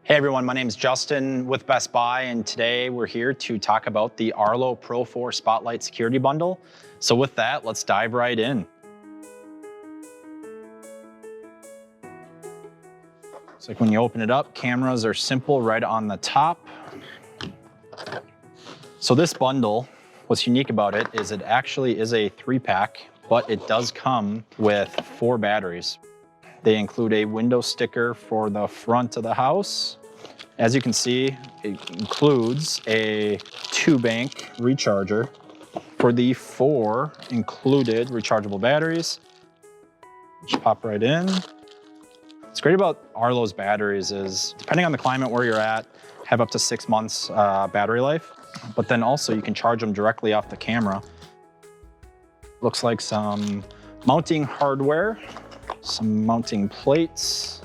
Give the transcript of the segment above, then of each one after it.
Hey everyone, my name is Justin with Best Buy, and today we're here to talk about the Arlo Pro 4 Spotlight Security Bundle. So with that, let's dive right in. It's like when you open it up, cameras are simple right on the top. So this bundle, what's unique about it is it actually is a 3-pack, but it does come with 4 batteries. They include a window sticker for the front of the house. As you can see, it includes a 2-bank recharger for the 4 included rechargeable batteries. Just pop right in. What's great about Arlo's batteries is, depending on the climate where you're at, have up to 6 months battery life, but then also you can charge them directly off the camera. Looks like some mounting hardware, some mounting plates,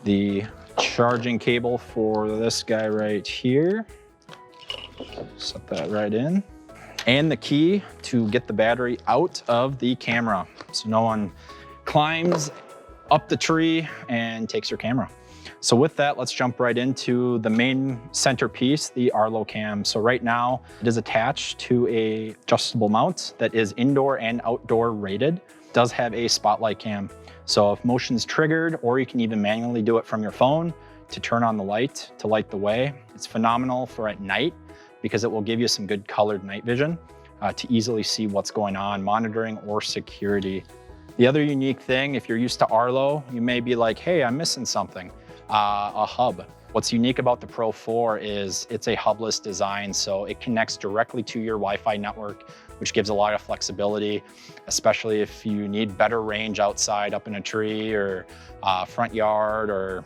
the charging cable for this guy right here. Set that right in. And the key to get the battery out of the camera, so no one climbs up the tree and takes your camera. So with that, let's jump right into the main centerpiece, the Arlo Cam. So right now, it is attached to a adjustable mount that is indoor and outdoor rated. It does have a spotlight cam. So if motion's triggered, or you can even manually do it from your phone to turn on the light to light the way. It's phenomenal for at night because it will give you some good colored night vision to easily see what's going on, monitoring or security. The other unique thing, if you're used to Arlo, you may be like, hey, I'm missing something. A hub. What's unique about the Pro 4 is it's a hubless design, so it connects directly to your Wi-Fi network, which gives a lot of flexibility, especially if you need better range outside up in a tree or front yard, or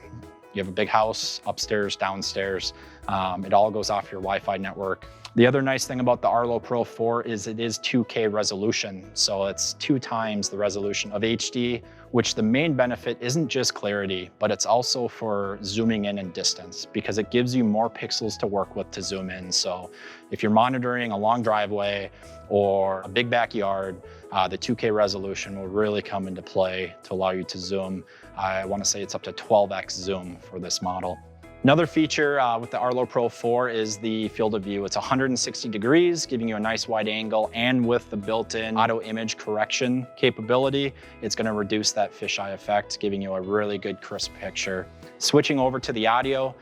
you have a big house upstairs, downstairs. It all goes off your Wi-Fi network. The other nice thing about the Arlo Pro 4 is it is 2K resolution. So it's 2 times the resolution of HD, which the main benefit isn't just clarity, but it's also for zooming in and distance, because it gives you more pixels to work with to zoom in. So if you're monitoring a long driveway or a big backyard, the 2K resolution will really come into play to allow you to zoom. I want to say it's up to 12x zoom for this model. Another feature with the Arlo Pro 4 is the field of view. It's 160 degrees, giving you a nice wide angle, and with the built-in auto image correction capability, it's going to reduce that fisheye effect, giving you a really good crisp picture. Switching over to the audio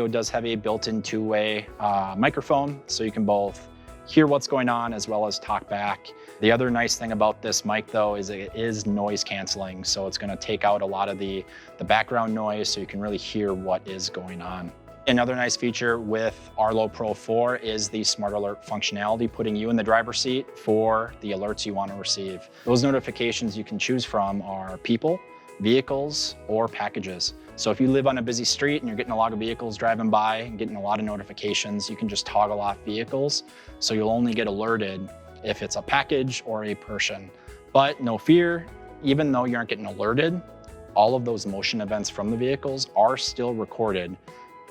does have a built-in 2-way microphone, so you can both hear what's going on as well as talk back. The other nice thing about this mic though is it is noise canceling, so it's going to take out a lot of the background noise, so you can really hear what is going on. Another nice feature with Arlo Pro 4 is the Smart Alert functionality, putting you in the driver's seat for the alerts you want to receive. Those notifications you can choose from are people, vehicles, or packages. So if you live on a busy street and you're getting a lot of vehicles driving by and getting a lot of notifications, you can just toggle off vehicles. So you'll only get alerted if it's a package or a person. But no fear, even though you aren't getting alerted, all of those motion events from the vehicles are still recorded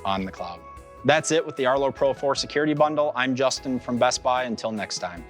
on the cloud. That's it with the Arlo Pro 4 Security Bundle. I'm Justin from Best Buy. Until next time.